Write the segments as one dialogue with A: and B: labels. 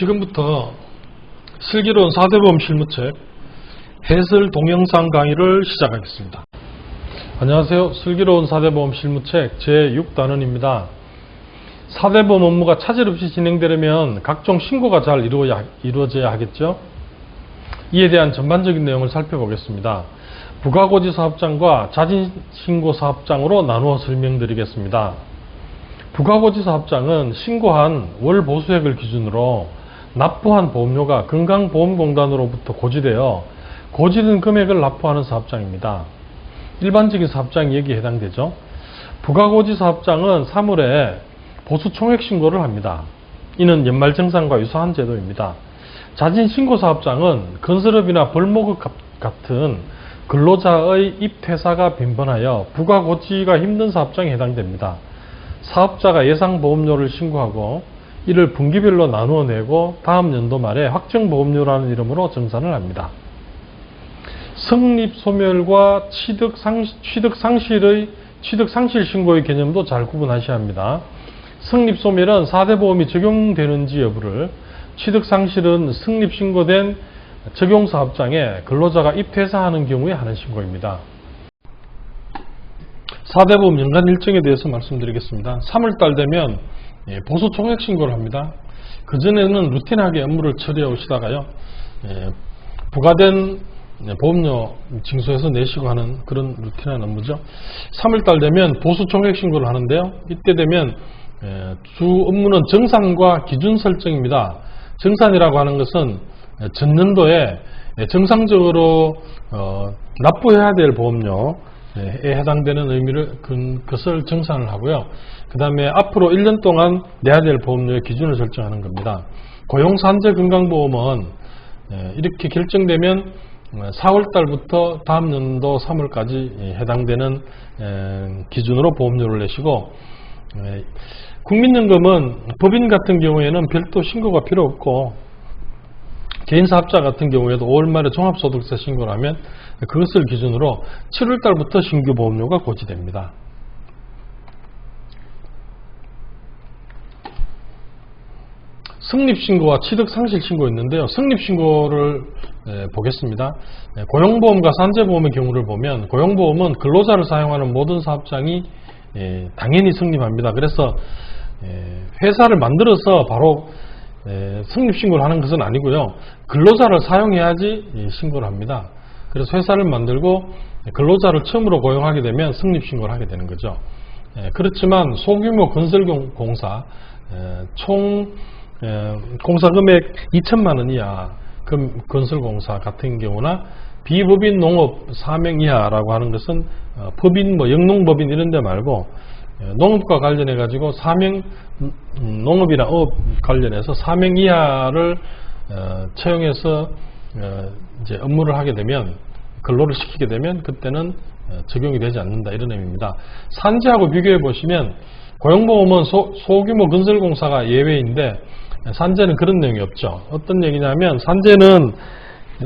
A: 지금부터 슬기로운 4대 보험 실무책 해설 동영상 강의를 시작하겠습니다. 안녕하세요. 슬기로운 4대 보험 실무책 제6단원입니다. 4대 보험 업무가 차질 없이 진행되려면 각종 신고가 잘 이루어져야 하겠죠. 이에 대한 전반적인 내용을 살펴보겠습니다. 부가고지 사업장과 자진신고 사업장으로 나누어 설명드리겠습니다. 부가고지 사업장은 신고한 월 보수액을 기준으로 납부한 보험료가 건강보험공단으로부터 고지되어 고지된 금액을 납부하는 사업장입니다. 일반적인 사업장이 여기에 해당되죠. 부가고지 사업장은 3월에 보수총액 신고를 합니다. 이는 연말정산과 유사한 제도입니다. 자진신고 사업장은 건설업이나 벌목업 같은 근로자의 입퇴사가 빈번하여 부가고지가 힘든 사업장에 해당됩니다. 사업자가 예상보험료를 신고하고 이를 분기별로 나누어 내고 다음 연도 말에 확정보험료라는 이름으로 정산을 합니다. 성립소멸과 취득상실 신고의 개념도 잘 구분하셔야 합니다. 성립소멸은 4대 보험이 적용되는지 여부를, 취득상실은 성립신고된 적용사업장에 근로자가 입퇴사하는 경우에 하는 신고입니다. 4대 보험 연간 일정에 대해서 말씀드리겠습니다. 3월달 되면 보수총액 신고를 합니다. 그전에는 루틴하게 업무를 처리해 오시다가요, 부과된 보험료 징수해서 내시고 하는 그런 루틴한 업무죠. 3월달 되면 보수총액 신고를 하는데요, 이때 되면 주 업무는 정산과 기준 설정입니다. 정산이라고 하는 것은 전년도에 정상적으로 납부해야 될 보험료에 해당되는 의미를 그것을 정산을 하고요. 그 다음에 앞으로 1년 동안 내야 될 보험료의 기준을 설정하는 겁니다. 고용산재건강보험은 이렇게 결정되면 4월달부터 다음 연도 3월까지 해당되는 기준으로 보험료를 내시고, 국민연금은 법인 같은 경우에는 별도 신고가 필요 없고, 개인사업자 같은 경우에도 5월 말에 종합소득세 신고를 하면 그것을 기준으로 7월달부터 신규 보험료가 고지됩니다. 성립신고와 취득상실신고 있는데요. 성립신고를 보겠습니다. 고용보험과 산재보험의 경우를 보면, 고용보험은 근로자를 사용하는 모든 사업장이 당연히 성립합니다. 그래서 회사를 만들어서 바로 성립신고를 하는 것은 아니고요, 근로자를 사용해야지 신고를 합니다. 그래서 회사를 만들고 근로자를 처음으로 고용하게 되면 성립신고를 하게 되는 거죠. 그렇지만 소규모 건설공사, 총 공사금액 2천만 원 이하 건설공사 같은 경우나 비법인 농업 사명 이하라고 하는 것은 법인, 영농법인 이런 데 말고 농업과 관련해 가지고 사명, 농업이나 업 관련해서 사명 이하를 채용해서 이제 업무를 하게 되면, 근로를 시키게 되면 그때는 적용이 되지 않는다, 이런 의미입니다. 산재하고 비교해 보시면 고용보험은 소규모 건설공사가 예외인데 산재는 그런 내용이 없죠. 어떤 얘기냐면, 산재는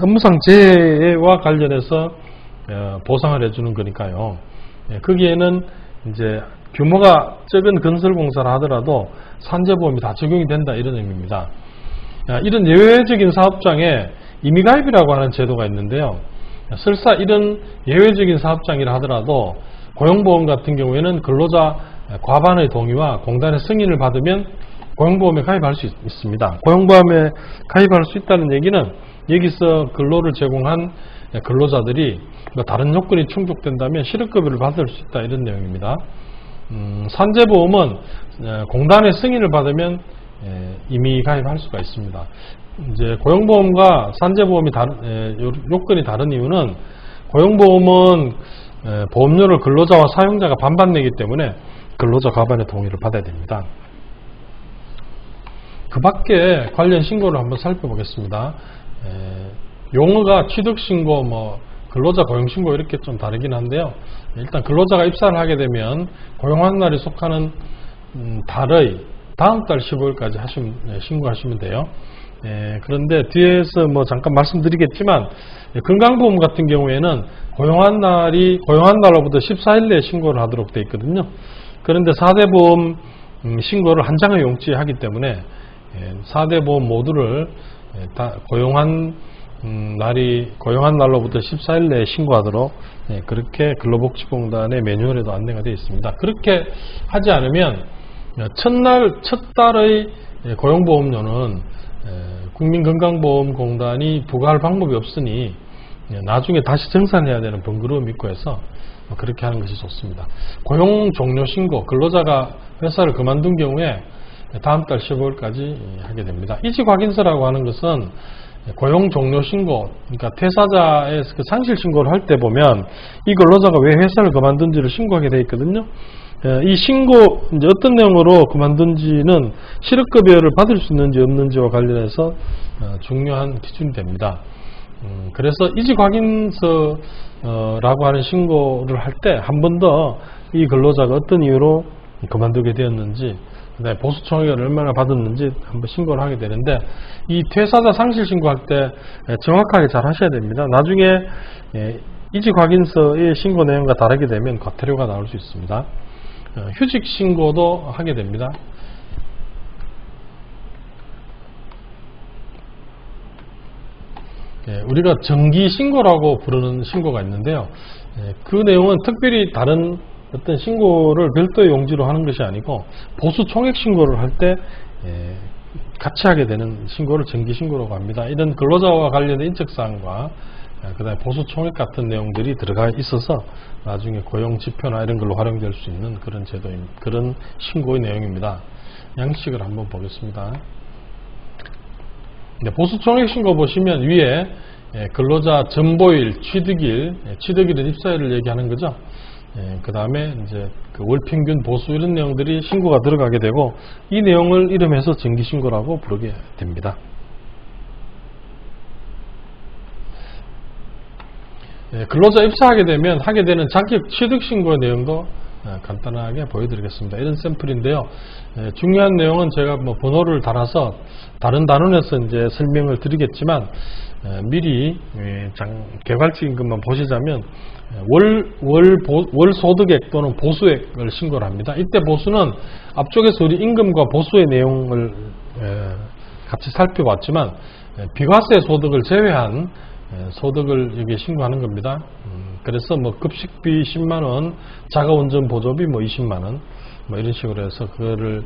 A: 업무상 재해와 관련해서 보상을 해주는 거니까요. 거기에는 이제 규모가 적은 건설공사라 하더라도 산재보험이 다 적용이 된다, 이런 의미입니다. 이런 예외적인 사업장에 임의가입이라고 하는 제도가 있는데요, 설사 이런 예외적인 사업장이라 하더라도 고용보험 같은 경우에는 근로자 과반의 동의와 공단의 승인을 받으면 고용보험에 가입할 수 있습니다. 고용보험에 가입할 수 있다는 얘기는 여기서 근로를 제공한 근로자들이 다른 요건이 충족된다면 실업급여를 받을 수 있다, 이런 내용입니다. 산재보험은 공단의 승인을 받으면 이미 가입할 수가 있습니다. 이제 고용보험과 산재보험이 요건이 다른 이유는, 고용보험은 보험료를 근로자와 사용자가 반반 내기 때문에 근로자 과반의 동의를 받아야 됩니다. 그 밖에 관련 신고를 한번 살펴보겠습니다. 용어가 취득신고, 근로자 고용신고 이렇게 좀 다르긴 한데요, 일단 근로자가 입사를 하게 되면 고용하는 날이 속하는 달의 다음 달 15일까지 신고하시면 돼요. 그런데 뒤에서 잠깐 말씀드리겠지만, 건강보험 같은 경우에는 고용한 날로부터 14일 내에 신고를 하도록 되어 있거든요. 그런데 4대 보험 신고를 한 장의 용지에 하기 때문에 4대 보험 모두를 다 고용한 날로부터 14일 내에 신고하도록 그렇게 근로복지공단의 매뉴얼에도 안내가 되어 있습니다. 그렇게 하지 않으면 첫 달의 고용보험료는 국민건강보험공단이 부과할 방법이 없으니 나중에 다시 정산해야 되는 번거로움이 있고 해서 그렇게 하는 것이 좋습니다. 고용 종료 신고, 근로자가 회사를 그만둔 경우에 다음 달 15일까지 하게 됩니다. 이직 확인서라고 하는 것은 고용 종료 신고, 그러니까 퇴사자의 그 상실 신고를 할 때 보면 이 근로자가 왜 회사를 그만둔지를 신고하게 되어 있거든요. 이 신고, 이제 어떤 내용으로 그만둔지는 실업급여를 받을 수 있는지 없는지와 관련해서 중요한 기준이 됩니다. 그래서 이직 확인서라고 하는 신고를 할 때 한 번 더 이 근로자가 어떤 이유로 그만두게 되었는지, 그다음에 보수총액을 얼마나 받았는지 한번 신고를 하게 되는데, 이 퇴사자 상실 신고할 때 정확하게 잘 하셔야 됩니다. 나중에 이직 확인서의 신고 내용과 다르게 되면 과태료가 나올 수 있습니다. 휴직 신고도 하게 됩니다. 우리가 정기 신고라고 부르는 신고가 있는데요. 그 내용은 특별히 다른 어떤 신고를 별도의 용지로 하는 것이 아니고 보수 총액 신고를 할 때 같이 하게 되는 신고를 정기 신고라고 합니다. 이런 근로자와 관련된 인적사항과 그다음에 보수 총액 같은 내용들이 들어가 있어서 나중에 고용 지표나 이런 걸로 활용될 수 있는 그런 제도입니다. 그런 신고의 내용입니다. 양식을 한번 보겠습니다. 보수 총액 신고 보시면 위에 근로자 전보일, 취득일은 입사일을 얘기하는 거죠. 그 다음에 이제 그 월평균 보수 이런 내용들이 신고가 들어가게 되고, 이 내용을 이름해서 정기신고라고 부르게 됩니다. 근로자 입사하게 되면 하게 되는 자격 취득신고의 내용도 간단하게 보여드리겠습니다. 이런 샘플인데요. 중요한 내용은 제가 뭐 번호를 달아서 다른 단원에서 이제 설명을 드리겠지만, 미리 개괄적인 것만 보시자면 월 소득액 또는 보수액을 신고를 합니다. 이때 보수는 앞쪽에서 우리 임금과 보수의 내용을 같이 살펴봤지만 비과세 소득을 제외한 소득을 여기에 신고하는 겁니다. 그래서 뭐 급식비 10만원, 자가운전 보조비 뭐 20만원 뭐 이런 식으로 해서 그거를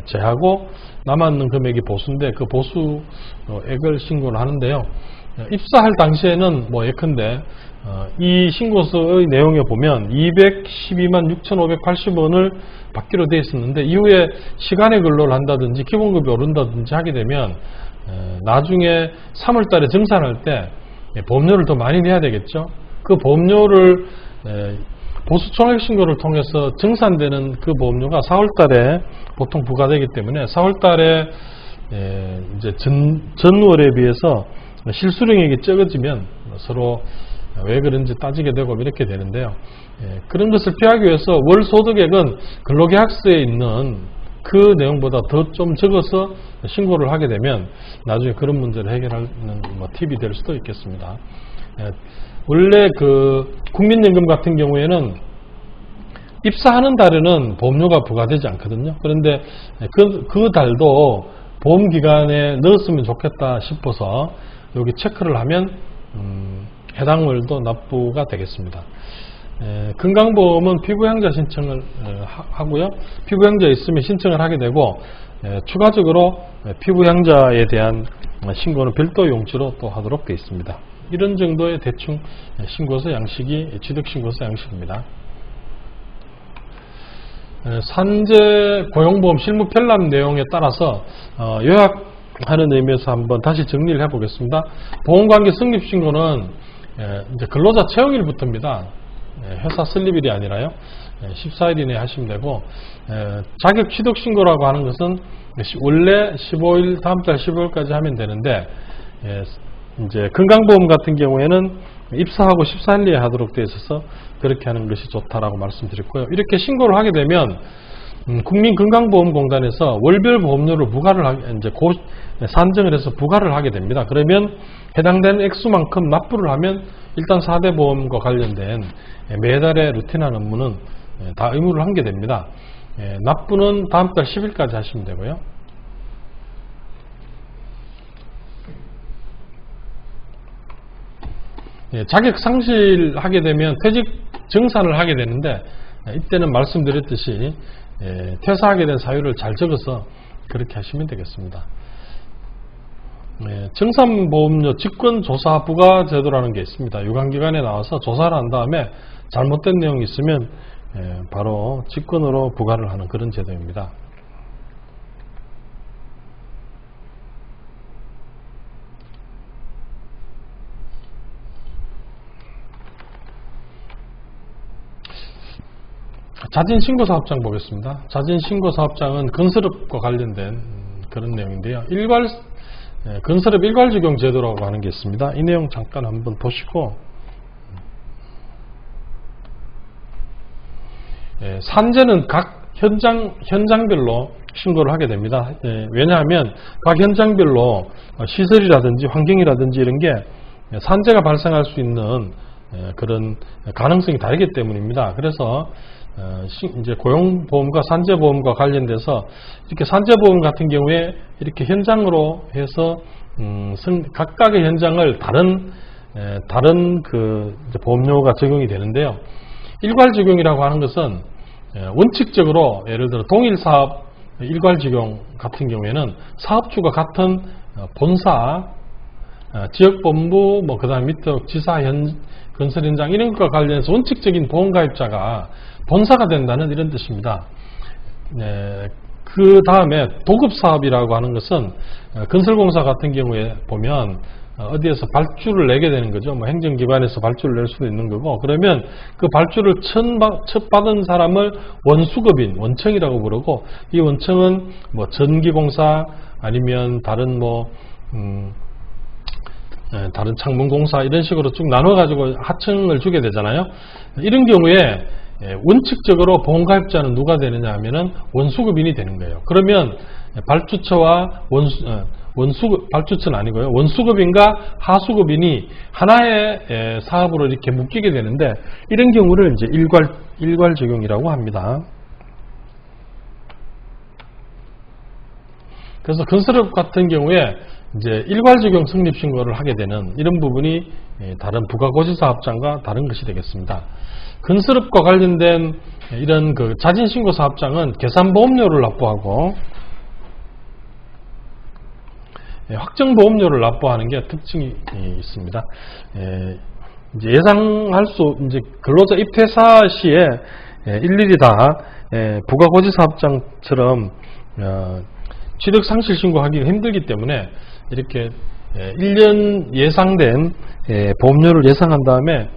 A: 제하고 남았는 금액이 보수인데, 그 보수액을 신고를 하는데요. 입사할 당시에는 뭐 예컨대 이 신고서의 내용에 보면 212만 6,580원을 받기로 되어 있었는데, 이후에 시간의 근로를 한다든지 기본급이 오른다든지 하게 되면 나중에 3월달에 정산할 때 보험료를 더 많이 내야 되겠죠. 그 보험료를 보수총액 신고를 통해서 정산되는 그 보험료가 4월달에 보통 부과되기 때문에 4월달에 이제 전월에 비해서 실수령액이 적어지면 서로 왜 그런지 따지게 되고 이렇게 되는데요. 그런 것을 피하기 위해서 월 소득액은 근로계약서에 있는 그 내용보다 더 좀 적어서 신고를 하게 되면 나중에 그런 문제를 해결하는 뭐 팁이 될 수도 있겠습니다. 원래 그 국민연금 같은 경우에는 입사하는 달에는 보험료가 부과되지 않거든요. 그런데 그 달도 보험기간에 넣었으면 좋겠다 싶어서 여기 체크를 하면 해당 월도 납부가 되겠습니다. 건강보험은 피부양자 신청을 하고요. 피부양자 있으면 신청을 하게 되고, 추가적으로 피부양자에 대한 신고는 별도 용지로 또 하도록 되어 있습니다. 이런 정도의 대충 신고서 양식이 취득신고서 양식입니다. 산재 고용보험 실무 편람 내용에 따라서 요약하는 의미에서 한번 다시 정리를 해보겠습니다. 보험관계 성립신고는 이제 근로자 채용일부터입니다. 회사 설립일이 아니라요. 14일 이내에 하시면 되고, 자격 취득 신고라고 하는 것은 원래 15일, 다음 달 15일까지 하면 되는데, 이제 건강보험 같은 경우에는 입사하고 14일 내에 하도록 되어 있어서 그렇게 하는 것이 좋다라고 말씀드렸고요. 이렇게 신고를 하게 되면 국민건강보험공단에서 월별 보험료를 이제 산정을 해서 부과를 하게 됩니다. 그러면 해당되는 액수만큼 납부를 하면 일단 4대 보험과 관련된 매달의 루틴한 업무는 다 의무를 하게 됩니다. 납부는 다음 달 10일까지 하시면 되고요. 자격 상실하게 되면 퇴직 정산을 하게 되는데, 이때는 말씀드렸듯이 퇴사하게 된 사유를 잘 적어서 그렇게 하시면 되겠습니다. 청산보험료 직권조사 부과 제도라는 게 있습니다. 유관기관에 나와서 조사를 한 다음에 잘못된 내용이 있으면 바로 직권으로 부과를 하는 그런 제도입니다. 자진신고사업장 보겠습니다. 자진신고사업장은 건설업과 관련된 그런 내용인데요. 건설업 일괄적용 제도라고 하는 게 있습니다. 이 내용 잠깐 한번 보시고, 산재는 각 현장별로 신고를 하게 됩니다. 왜냐하면 각 현장별로 시설이라든지 환경이라든지 이런 게 산재가 발생할 수 있는 그런 가능성이 다르기 때문입니다. 그래서 이제 고용보험과 산재보험과 관련돼서 이렇게 산재보험 같은 경우에 이렇게 현장으로 해서 각각의 현장을 다른 그 보험료가 적용이 되는데요. 일괄 적용이라고 하는 것은 원칙적으로 예를 들어 동일 사업 일괄 적용 같은 경우에는 사업주가 같은 본사, 지역본부, 그 다음에 밑에 지사, 건설 현장 이런 것과 관련해서 원칙적인 보험가입자가 본사가 된다는 이런 뜻입니다. 그 다음에 도급사업이라고 하는 것은 건설공사 같은 경우에 보면 어디에서 발주를 내게 되는 거죠. 행정기관에서 발주를 낼 수도 있는 거고, 그러면 그 발주를 첫 받은 사람을 원수급인, 원청이라고 부르고, 이 원청은 전기공사 아니면 다른 다른 창문공사 이런 식으로 쭉 나눠가지고 하청을 주게 되잖아요. 이런 경우에 원칙적으로 보험가입자는 누가 되느냐 하면은 원수급인이 되는 거예요. 그러면 발주처와 발주처는 아니고요. 원수급인과 하수급인이 하나의 사업으로 이렇게 묶이게 되는데, 이런 경우를 이제 일괄 적용이라고 합니다. 그래서 건설업 같은 경우에 이제 일괄 적용 성립 신고를 하게 되는 이런 부분이 다른 부가고지사업장과 다른 것이 되겠습니다. 건설업과 관련된 이런 그 자진신고사업장은 계산보험료를 납부하고 확정보험료를 납부하는 게 특징이 있습니다. 이제 예상할 수, 이제 근로자 입퇴사 시에 일일이 다 부가고지사업장처럼 취득상실 신고하기가 힘들기 때문에 이렇게 1년 예상된 보험료를 예상한 다음에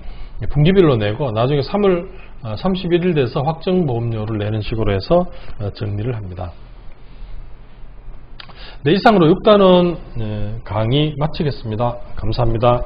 A: 분기별로 내고 나중에 3월 31일 돼서 확정보험료를 내는 식으로 해서 정리를 합니다. 네, 이상으로 6단원 강의 마치겠습니다. 감사합니다.